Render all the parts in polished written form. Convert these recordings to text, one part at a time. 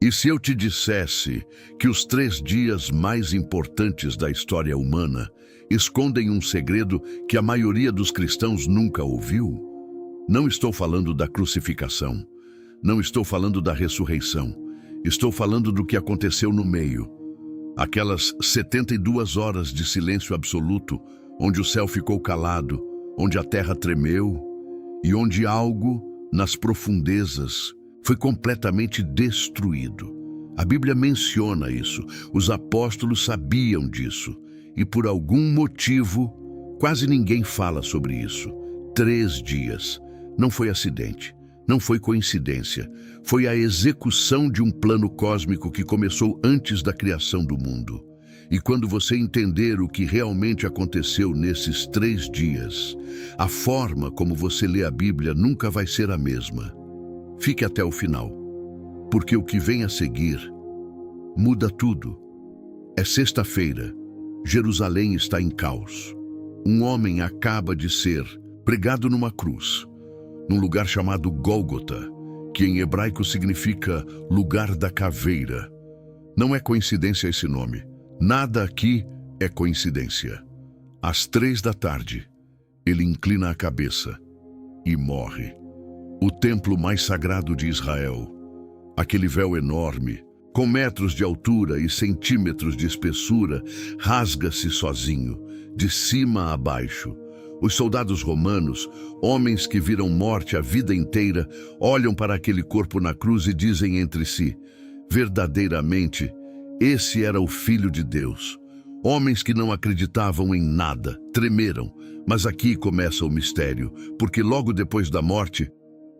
E se eu te dissesse que os 3 dias mais importantes da história humana escondem um segredo que a maioria dos cristãos nunca ouviu? Não estou falando da crucificação, não estou falando da ressurreição, estou falando do que aconteceu no meio. Aquelas 72 horas de silêncio absoluto, onde o céu ficou calado, onde a terra tremeu e onde algo nas profundezas foi completamente destruído. A Bíblia menciona isso, os apóstolos sabiam disso, e por algum motivo, quase ninguém fala sobre isso. 3 dias. Não foi acidente, não foi coincidência, foi a execução de um plano cósmico que começou antes da criação do mundo. E quando você entender o que realmente aconteceu nesses 3 dias, a forma como você lê a Bíblia nunca vai ser a mesma. Fique até o final, porque o que vem a seguir muda tudo. É sexta-feira, Jerusalém está em caos. Um homem acaba de ser pregado numa cruz, num lugar chamado Gólgota, que em hebraico significa lugar da caveira. Não é coincidência esse nome. Nada aqui é coincidência. Às 3 da tarde, ele inclina a cabeça e morre. O templo mais sagrado de Israel, aquele véu enorme, com metros de altura e centímetros de espessura, rasga-se sozinho, de cima a baixo. Os soldados romanos, homens que viram morte a vida inteira, olham para aquele corpo na cruz e dizem entre si: verdadeiramente, esse era o Filho de Deus. Homens que não acreditavam em nada, tremeram, mas aqui começa o mistério, porque logo depois da morte,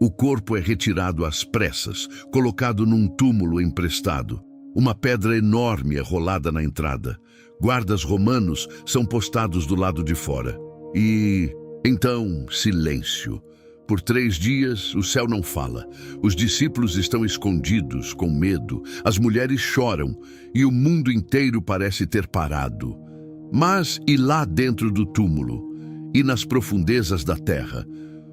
o corpo é retirado às pressas, colocado num túmulo emprestado. Uma pedra enorme é rolada na entrada. Guardas romanos são postados do lado de fora. E então, silêncio. Por 3 dias, o céu não fala. Os discípulos estão escondidos, com medo. As mulheres choram e o mundo inteiro parece ter parado. Mas e lá dentro do túmulo? E nas profundezas da terra?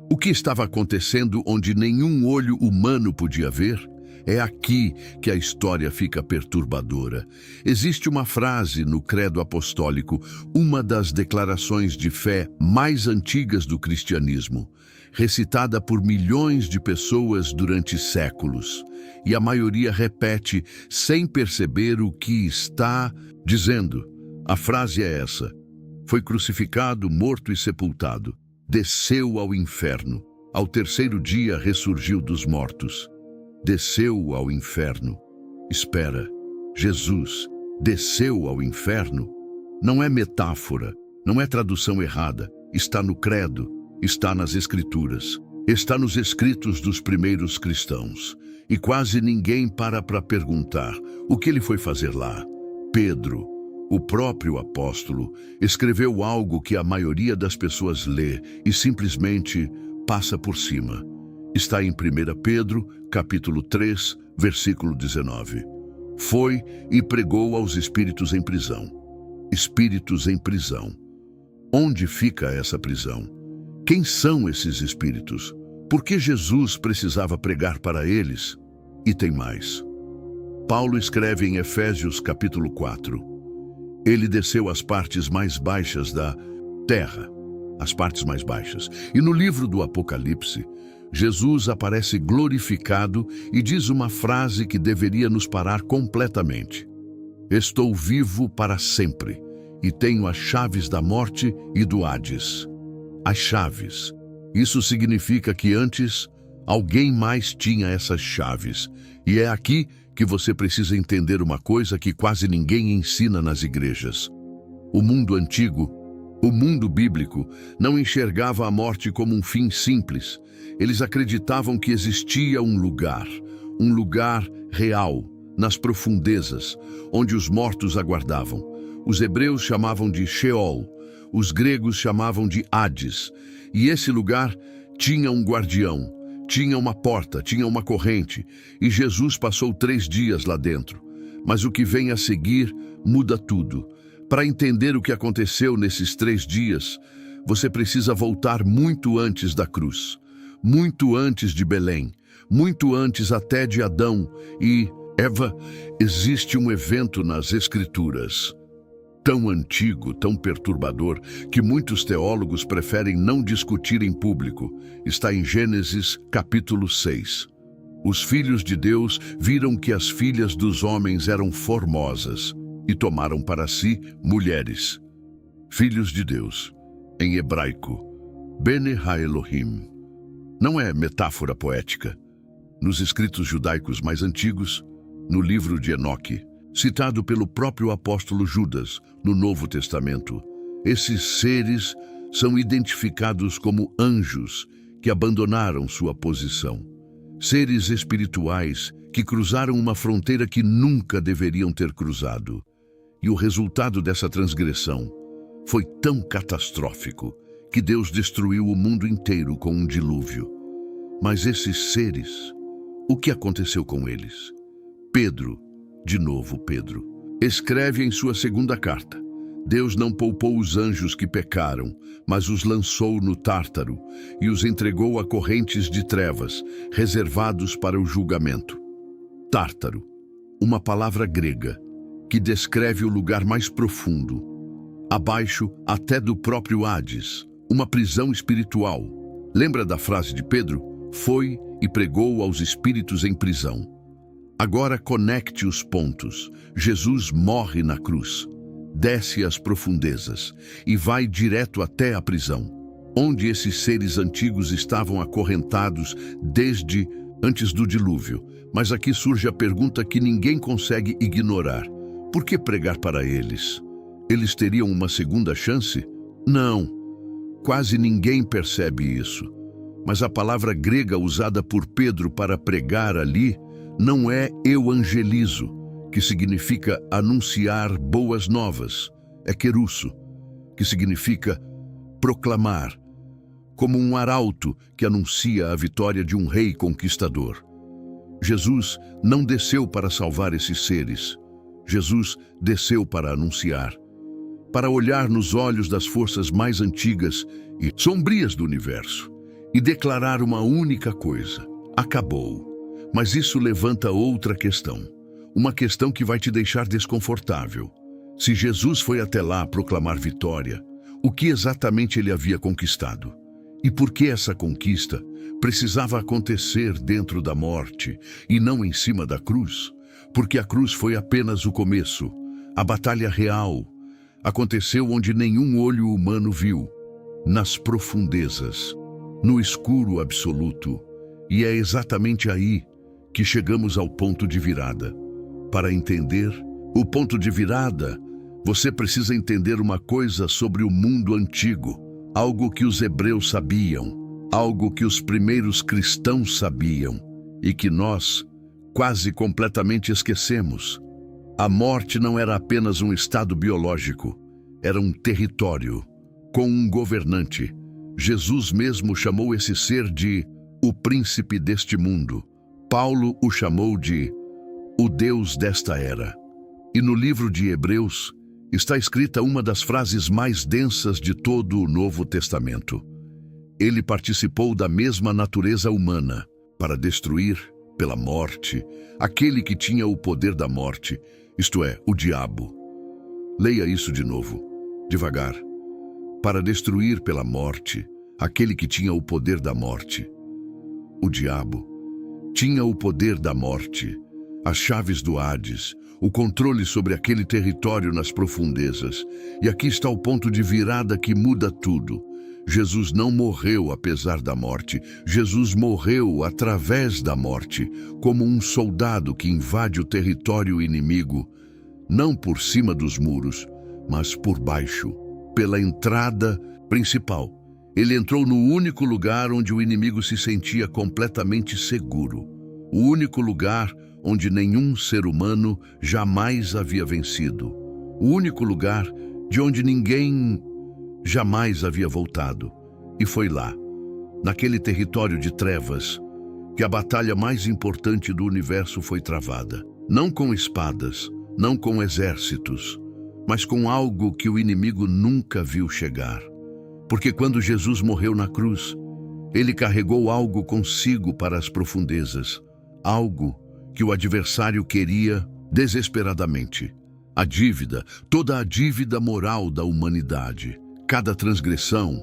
O que estava acontecendo onde nenhum olho humano podia ver? É aqui que a história fica perturbadora. Existe uma frase no Credo Apostólico, uma das declarações de fé mais antigas do cristianismo, recitada por milhões de pessoas durante séculos. E a maioria repete sem perceber o que está dizendo. A frase é essa: foi crucificado, morto e sepultado. Desceu ao inferno. Ao 3º dia ressurgiu dos mortos. Desceu ao inferno. Espera, Jesus desceu ao inferno? Não é metáfora, não é tradução errada. Está no credo, está nas escrituras, está nos escritos dos primeiros cristãos. E quase ninguém para perguntar o que ele foi fazer lá. Pedro, o próprio apóstolo, escreveu algo que a maioria das pessoas lê e simplesmente passa por cima. Está em 1 Pedro, capítulo 3, versículo 19. Foi e pregou aos espíritos em prisão. Espíritos em prisão. Onde fica essa prisão? Quem são esses espíritos? Por que Jesus precisava pregar para eles? E tem mais. Paulo escreve em Efésios, capítulo 4. Ele desceu às partes mais baixas da terra, as partes mais baixas. E no livro do Apocalipse, Jesus aparece glorificado e diz uma frase que deveria nos parar completamente. Estou vivo para sempre e tenho as chaves da morte e do Hades. As chaves. Isso significa que antes, alguém mais tinha essas chaves. E é aqui que você precisa entender uma coisa que quase ninguém ensina nas igrejas. O mundo antigo, o mundo bíblico, não enxergava a morte como um fim simples. Eles acreditavam que existia um lugar real, nas profundezas, onde os mortos aguardavam. Os hebreus chamavam de Sheol, os gregos chamavam de Hades. E esse lugar tinha um guardião, tinha uma porta, tinha uma corrente, e Jesus passou 3 dias lá dentro. Mas o que vem a seguir muda tudo. Para entender o que aconteceu nesses 3 dias, você precisa voltar muito antes da cruz, muito antes de Belém, muito antes até de Adão e Eva, existe um evento nas Escrituras tão antigo, tão perturbador, que muitos teólogos preferem não discutir em público. Está em Gênesis, capítulo 6. Os filhos de Deus viram que as filhas dos homens eram formosas e tomaram para si mulheres. Filhos de Deus, em hebraico, Bene Ha-Elohim. Não é metáfora poética. Nos escritos judaicos mais antigos, no livro de Enoque, citado pelo próprio apóstolo Judas no Novo Testamento, esses seres são identificados como anjos que abandonaram sua posição. Seres espirituais que cruzaram uma fronteira que nunca deveriam ter cruzado. E o resultado dessa transgressão foi tão catastrófico que Deus destruiu o mundo inteiro com um dilúvio. Mas esses seres, o que aconteceu com eles? Pedro, de novo Pedro, escreve em sua segunda carta: Deus não poupou os anjos que pecaram, mas os lançou no Tártaro e os entregou a correntes de trevas, reservados para o julgamento. Tártaro, uma palavra grega que descreve o lugar mais profundo, abaixo até do próprio Hades, uma prisão espiritual. Lembra da frase de Pedro? Foi e pregou aos espíritos em prisão. Agora conecte os pontos. Jesus morre na cruz, desce às profundezas e vai direto até a prisão, onde esses seres antigos estavam acorrentados desde antes do dilúvio. Mas aqui surge a pergunta que ninguém consegue ignorar. Por que pregar para eles? Eles teriam uma segunda chance? Não. Quase ninguém percebe isso. Mas a palavra grega usada por Pedro para pregar ali não é euangelizo, que significa anunciar boas novas. É querusso, que significa proclamar, como um arauto que anuncia a vitória de um rei conquistador. Jesus não desceu para salvar esses seres. Jesus desceu para anunciar, para olhar nos olhos das forças mais antigas e sombrias do universo e declarar uma única coisa: acabou. Mas isso levanta outra questão, uma questão que vai te deixar desconfortável. Se Jesus foi até lá proclamar vitória, o que exatamente ele havia conquistado? E por que essa conquista precisava acontecer dentro da morte e não em cima da cruz? Porque a cruz foi apenas o começo. A batalha real aconteceu onde nenhum olho humano viu, nas profundezas, no escuro absoluto. E é exatamente aí que chegamos ao ponto de virada. Para entender o ponto de virada, você precisa entender uma coisa sobre o mundo antigo, algo que os hebreus sabiam, algo que os primeiros cristãos sabiam e que nós quase completamente esquecemos. A morte não era apenas um estado biológico, era um território, com um governante. Jesus mesmo chamou esse ser de o príncipe deste mundo. Paulo o chamou de o Deus desta era. E no livro de Hebreus está escrita uma das frases mais densas de todo o Novo Testamento. Ele participou da mesma natureza humana para destruir, pela morte, aquele que tinha o poder da morte, isto é, o diabo. Leia isso de novo, devagar. Para destruir pela morte, aquele que tinha o poder da morte. O diabo tinha o poder da morte, as chaves do Hades, o controle sobre aquele território nas profundezas. E aqui está o ponto de virada que muda tudo. Jesus não morreu apesar da morte. Jesus morreu através da morte, como um soldado que invade o território inimigo, não por cima dos muros, mas por baixo, pela entrada principal. Ele entrou no único lugar onde o inimigo se sentia completamente seguro. O único lugar onde nenhum ser humano jamais havia vencido. O único lugar de onde ninguém jamais havia voltado. E foi lá, naquele território de trevas, que a batalha mais importante do universo foi travada. Não com espadas, não com exércitos, mas com algo que o inimigo nunca viu chegar. Porque quando Jesus morreu na cruz, ele carregou algo consigo para as profundezas, algo que o adversário queria desesperadamente. A dívida, toda a dívida moral da humanidade, cada transgressão,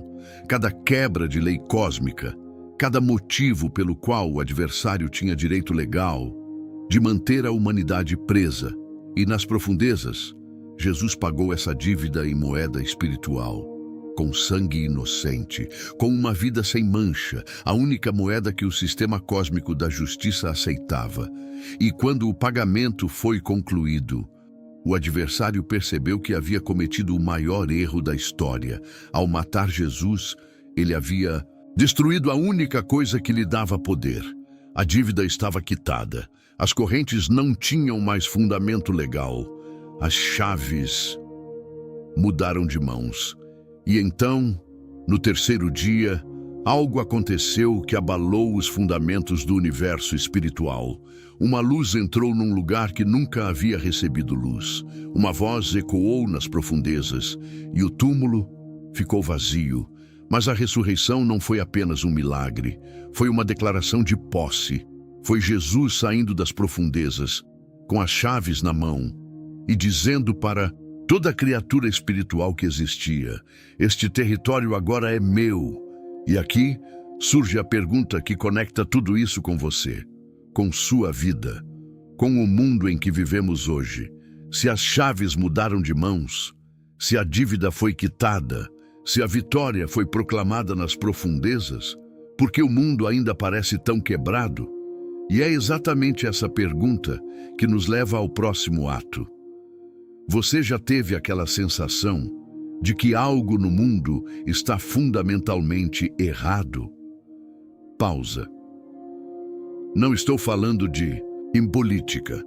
cada quebra de lei cósmica, cada motivo pelo qual o adversário tinha direito legal de manter a humanidade presa. E nas profundezas, Jesus pagou essa dívida em moeda espiritual, com sangue inocente, com uma vida sem mancha, a única moeda que o sistema cósmico da justiça aceitava. E quando o pagamento foi concluído, o adversário percebeu que havia cometido o maior erro da história. Ao matar Jesus, ele havia destruído a única coisa que lhe dava poder. A dívida estava quitada. As correntes não tinham mais fundamento legal. As chaves mudaram de mãos. E então, no terceiro dia, algo aconteceu que abalou os fundamentos do universo espiritual. Uma luz entrou num lugar que nunca havia recebido luz. Uma voz ecoou nas profundezas e o túmulo ficou vazio. Mas a ressurreição não foi apenas um milagre, foi uma declaração de posse. Foi Jesus saindo das profundezas, com as chaves na mão, e dizendo para toda criatura espiritual que existia: este território agora é meu. E aqui surge a pergunta que conecta tudo isso com você, com sua vida, com o mundo em que vivemos hoje. Se as chaves mudaram de mãos, se a dívida foi quitada, se a vitória foi proclamada nas profundezas, por que o mundo ainda parece tão quebrado? E é exatamente essa pergunta que nos leva ao próximo ato. Você já teve aquela sensação de que algo no mundo está fundamentalmente errado? Pausa. Não estou falando de política,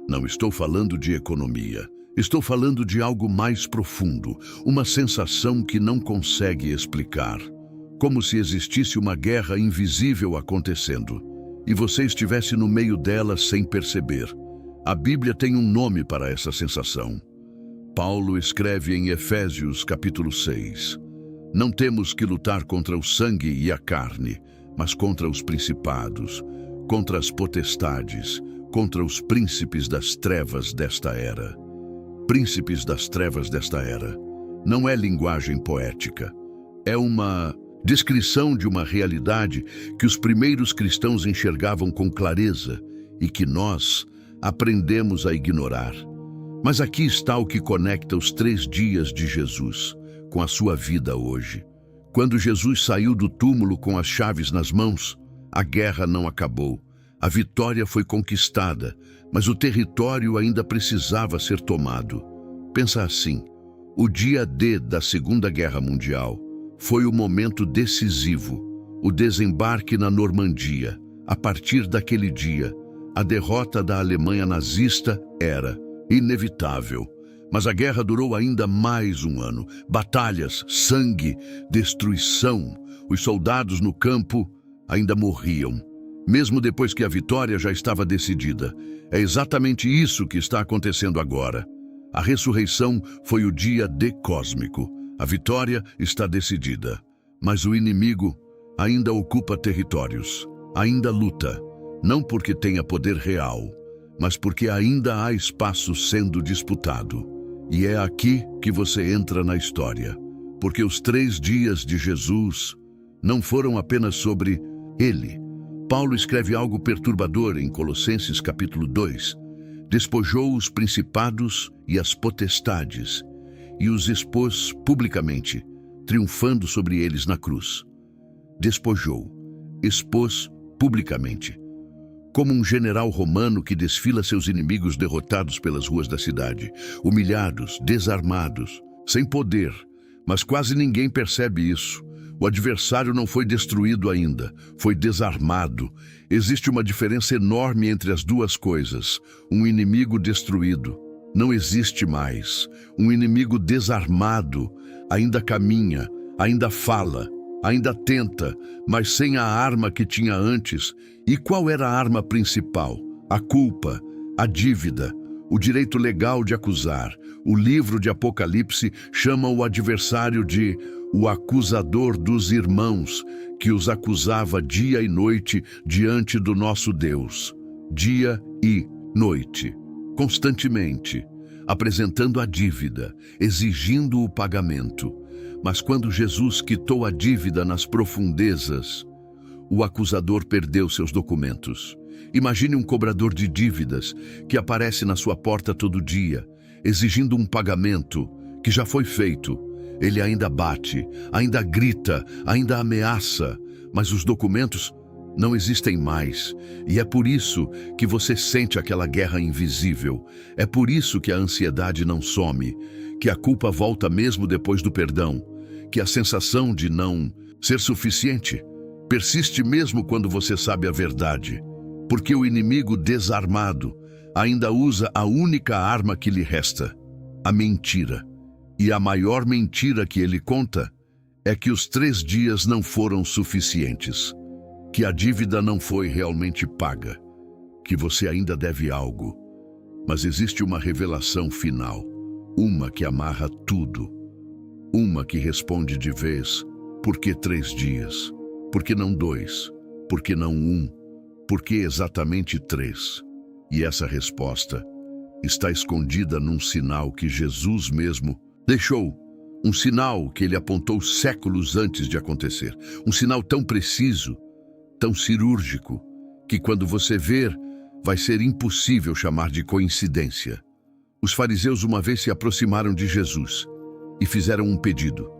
não estou falando de economia. Estou falando de algo mais profundo, uma sensação que não consegue explicar. Como se existisse uma guerra invisível acontecendo, e você estivesse no meio dela sem perceber. A Bíblia tem um nome para essa sensação. Paulo escreve em Efésios capítulo 6. Não temos que lutar contra o sangue e a carne, mas contra os principados, contra as potestades, contra os príncipes das trevas desta era. Príncipes das trevas desta era. Não é linguagem poética. É uma descrição de uma realidade que os primeiros cristãos enxergavam com clareza e que nós aprendemos a ignorar. Mas aqui está o que conecta os 3 dias de Jesus com a sua vida hoje. Quando Jesus saiu do túmulo com as chaves nas mãos, a guerra não acabou. A vitória foi conquistada, mas o território ainda precisava ser tomado. Pensa assim, o dia D da Segunda Guerra Mundial foi o momento decisivo, o desembarque na Normandia. A partir daquele dia, a derrota da Alemanha nazista era inevitável. Mas a guerra durou ainda mais um ano. Batalhas, sangue, destruição. Os soldados no campo ainda morriam, mesmo depois que a vitória já estava decidida. É exatamente isso que está acontecendo agora. A ressurreição foi o dia D cósmico. A vitória está decidida. Mas o inimigo ainda ocupa territórios, ainda luta, não porque tenha poder real, mas porque ainda há espaço sendo disputado. E é aqui que você entra na história, porque os 3 dias de Jesus não foram apenas sobre ele. Paulo escreve algo perturbador em Colossenses capítulo 2. Despojou os principados e as potestades e os expôs publicamente, triunfando sobre eles na cruz. Despojou, expôs publicamente, como um general romano que desfila seus inimigos derrotados pelas ruas da cidade, humilhados, desarmados, sem poder, mas quase ninguém percebe isso. O adversário não foi destruído ainda, foi desarmado. Existe uma diferença enorme entre as duas coisas. Um inimigo destruído não existe mais. Um inimigo desarmado ainda caminha, ainda fala, ainda tenta, mas sem a arma que tinha antes. E qual era a arma principal? A culpa, a dívida, o direito legal de acusar. O livro de Apocalipse chama o adversário de o acusador dos irmãos, que os acusava dia e noite diante do nosso Deus. dia e noite, constantemente, apresentando a dívida, exigindo o pagamento. Mas quando Jesus quitou a dívida nas profundezas, o acusador perdeu seus documentos. Imagine um cobrador de dívidas que aparece na sua porta todo dia, exigindo um pagamento que já foi feito. Ele ainda bate, ainda grita, ainda ameaça, mas os documentos não existem mais. E é por isso que você sente aquela guerra invisível. É por isso que a ansiedade não some, que a culpa volta mesmo depois do perdão, que a sensação de não ser suficiente persiste mesmo quando você sabe a verdade, porque o inimigo desarmado ainda usa a única arma que lhe resta, a mentira. E a maior mentira que ele conta é que os 3 dias não foram suficientes, que a dívida não foi realmente paga, que você ainda deve algo. Mas existe uma revelação final, uma que amarra tudo, uma que responde de vez: por que 3 dias? Por que não 2? Por que não 1? Por que exatamente 3? E essa resposta está escondida num sinal que Jesus mesmo deixou, um sinal que ele apontou séculos antes de acontecer, um sinal tão preciso, tão cirúrgico, que quando você ver, vai ser impossível chamar de coincidência. Os fariseus uma vez se aproximaram de Jesus e fizeram um pedido: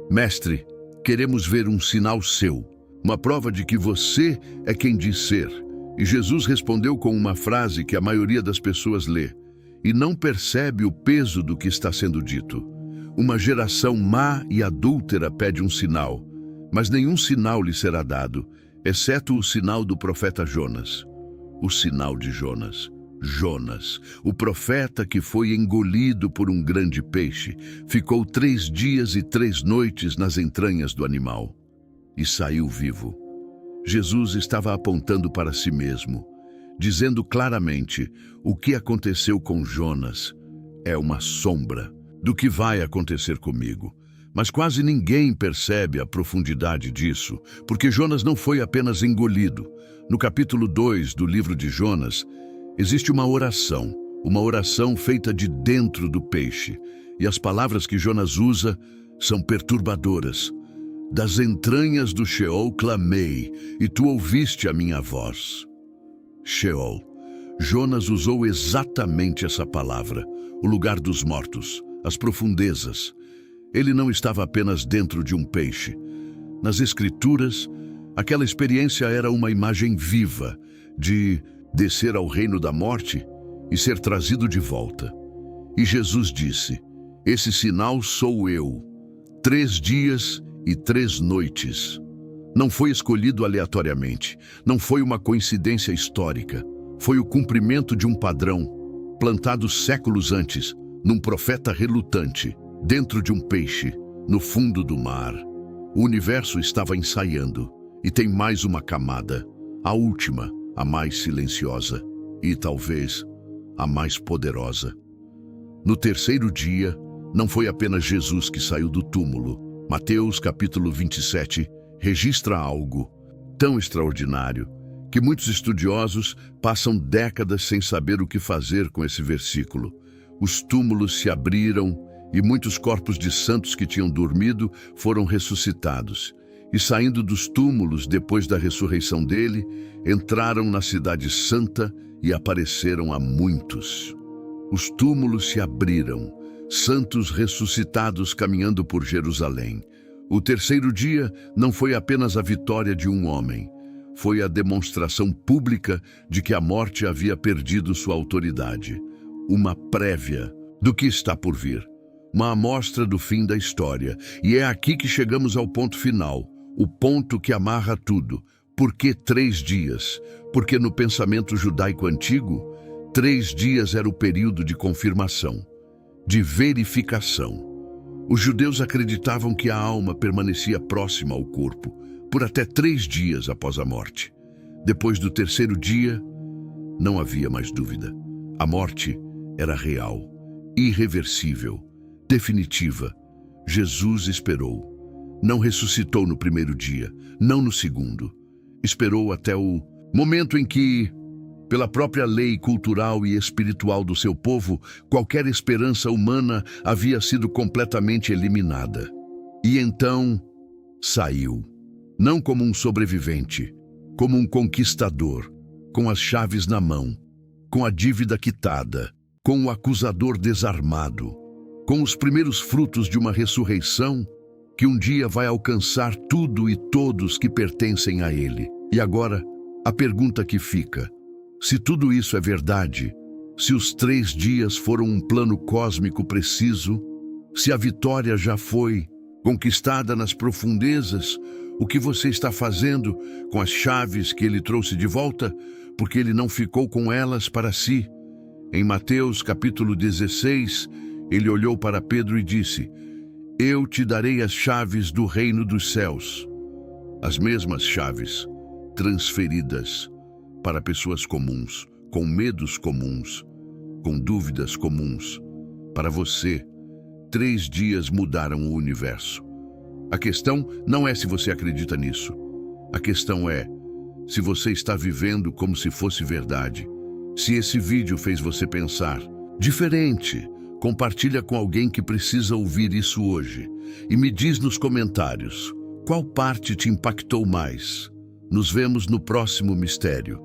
Mestre, queremos ver um sinal seu, uma prova de que você é quem diz ser. E Jesus respondeu com uma frase que a maioria das pessoas lê e não percebe o peso do que está sendo dito. Uma geração má e adúltera pede um sinal, mas nenhum sinal lhe será dado, exceto o sinal do profeta Jonas. O sinal de Jonas. Jonas, o profeta que foi engolido por um grande peixe, ficou 3 dias e 3 noites nas entranhas do animal e saiu vivo. Jesus estava apontando para si mesmo, dizendo claramente: o que aconteceu com Jonas é uma sombra do que vai acontecer comigo. Mas quase ninguém percebe a profundidade disso, porque Jonas não foi apenas engolido. No capítulo 2 do livro de Jonas, existe uma oração feita de dentro do peixe, e as palavras que Jonas usa são perturbadoras. Das entranhas do Sheol clamei, e tu ouviste a minha voz. Sheol. Jonas usou exatamente essa palavra, o lugar dos mortos, as profundezas. Ele não estava apenas dentro de um peixe. Nas Escrituras, aquela experiência era uma imagem viva de descer ao reino da morte e ser trazido de volta. E Jesus disse: esse sinal sou eu, 3 dias e 3 noites. Não foi escolhido aleatoriamente, não foi uma coincidência histórica, foi o cumprimento de um padrão, plantado séculos antes, num profeta relutante, dentro de um peixe, no fundo do mar. O universo estava ensaiando, e tem mais uma camada, a última, a mais silenciosa, e talvez a mais poderosa. No 3º dia, não foi apenas Jesus que saiu do túmulo. Mateus capítulo 27 registra algo tão extraordinário que muitos estudiosos passam décadas sem saber o que fazer com esse versículo. Os túmulos se abriram e muitos corpos de santos que tinham dormido foram ressuscitados. E saindo dos túmulos depois da ressurreição dele, entraram na cidade santa e apareceram a muitos. Os túmulos se abriram, santos ressuscitados caminhando por Jerusalém. O 3º dia não foi apenas a vitória de um homem, foi a demonstração pública de que a morte havia perdido sua autoridade. Uma prévia do que está por vir, uma amostra do fim da história. E é aqui que chegamos ao ponto final, o ponto que amarra tudo. Por que 3 dias? Porque no pensamento judaico antigo, 3 dias era o período de confirmação, de verificação. Os judeus acreditavam que a alma permanecia próxima ao corpo por até 3 dias após a morte. Depois do 3º dia, não havia mais dúvida. A morte era real, irreversível, definitiva. Jesus esperou. Não ressuscitou no 1º dia, não no 2º. Esperou até o momento em que Pela própria lei cultural e espiritual do seu povo, qualquer esperança humana havia sido completamente eliminada. E então, saiu. Não como um sobrevivente, como um conquistador, com as chaves na mão, com a dívida quitada, com o acusador desarmado, com os primeiros frutos de uma ressurreição que um dia vai alcançar tudo e todos que pertencem a ele. E agora, a pergunta que fica: se tudo isso é verdade, se os 3 dias foram um plano cósmico preciso, se a vitória já foi conquistada nas profundezas, o que você está fazendo com as chaves que ele trouxe de volta, porque ele não ficou com elas para si? Em Mateus capítulo 16, ele olhou para Pedro e disse: eu te darei as chaves do reino dos céus. As mesmas chaves, transferidas para pessoas comuns, com medos comuns, com dúvidas comuns. Para você, 3 dias mudaram o universo. A questão não é se você acredita nisso. A questão é se você está vivendo como se fosse verdade. Se esse vídeo fez você pensar diferente, compartilha com alguém que precisa ouvir isso hoje. E me diz nos comentários, qual parte te impactou mais? Nos vemos no próximo mistério.